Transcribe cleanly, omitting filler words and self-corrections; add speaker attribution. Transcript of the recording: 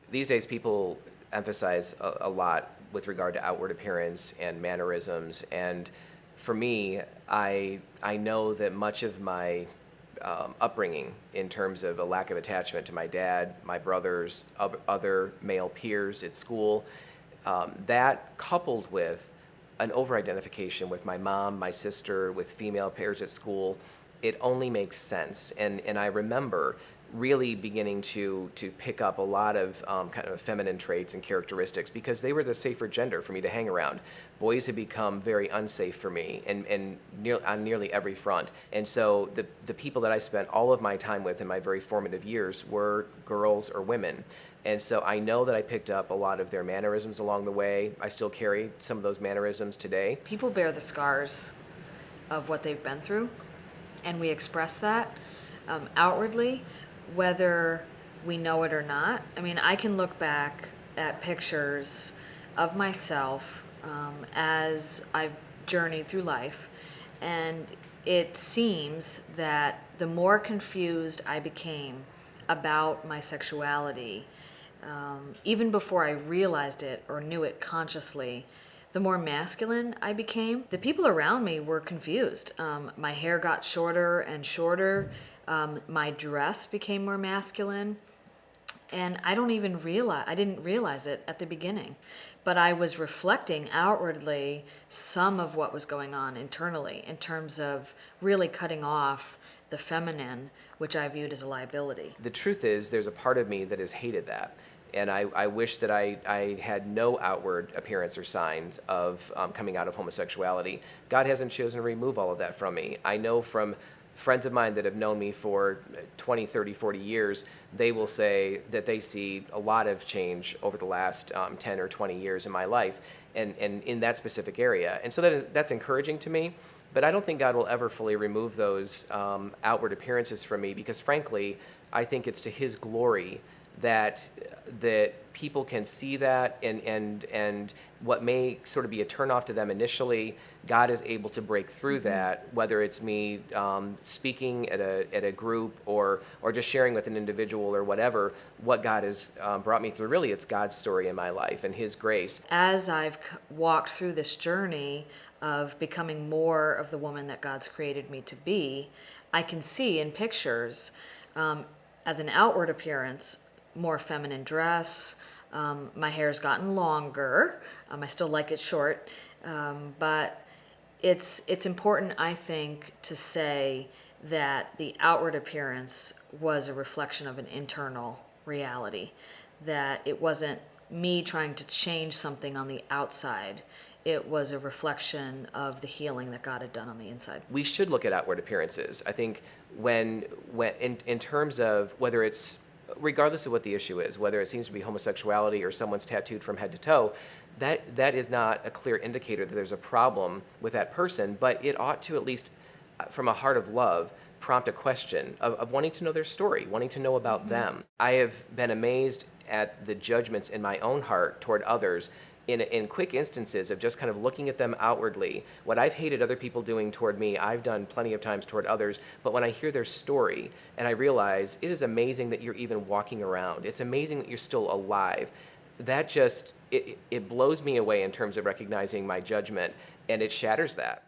Speaker 1: These days, people emphasize a lot with regard to outward appearance and mannerisms. And for me, I know that much of my upbringing, in terms of a lack of attachment to my dad, my brothers, other male peers at school, that coupled with an over-identification with my mom, my sister, with female peers at school, it only makes sense. And I remember really beginning to pick up a lot of kind of feminine traits and characteristics because they were the safer gender for me to hang around. Boys had become very unsafe for me on nearly every front. And so the people that I spent all of my time with in my very formative years were girls or women. And so I know that I picked up a lot of their mannerisms along the way. I still carry some of those mannerisms today.
Speaker 2: People bear the scars of what they've been through, and we express that outwardly, whether we know it or not. I mean, I can look back at pictures of myself as I've journeyed through life, and it seems that the more confused I became about my sexuality, even before I realized it or knew it consciously, the more masculine I became. The people around me were confused. My hair got shorter and shorter. My dress became more masculine. And I didn't realize it at the beginning, but I was reflecting outwardly some of what was going on internally in terms of really cutting off the feminine, which I viewed as a liability.
Speaker 1: The truth is, there's a part of me that has hated that. And I wish that I had no outward appearance or signs of coming out of homosexuality. God hasn't chosen to remove all of that from me. I know from friends of mine that have known me for 20, 30, 40 years, they will say that they see a lot of change over the last 10 or 20 years in my life and in that specific area. And so that's encouraging to me. But I don't think God will ever fully remove those outward appearances from me because, frankly, I think it's to His glory that people can see that, and what may sort of be a turnoff to them initially, God is able to break through that, whether it's me speaking at a group or just sharing with an individual or whatever, what God has brought me through. Really, it's God's story in my life and His grace.
Speaker 2: As I've walked through this journey of becoming more of the woman that God's created me to be, I can see in pictures, as an outward appearance, more feminine dress. My hair's gotten longer. I still like it short, but it's important, I think, to say that the outward appearance was a reflection of an internal reality, that it wasn't me trying to change something on the outside. It was a reflection of the healing that God had done on the inside.
Speaker 1: We should look at outward appearances. I think when in terms of whether it's, regardless of what the issue is, whether it seems to be homosexuality or someone's tattooed from head to toe, that is not a clear indicator that there's a problem with that person, but it ought to, at least from a heart of love, prompt a question of wanting to know their story, wanting to know about them. I have been amazed at the judgments in my own heart toward others in quick instances of just kind of looking at them outwardly. What I've hated other people doing toward me, I've done plenty of times toward others, but when I hear their story and I realize it is amazing that you're even walking around, it's amazing that you're still alive, that just, it blows me away in terms of recognizing my judgment, and it shatters that.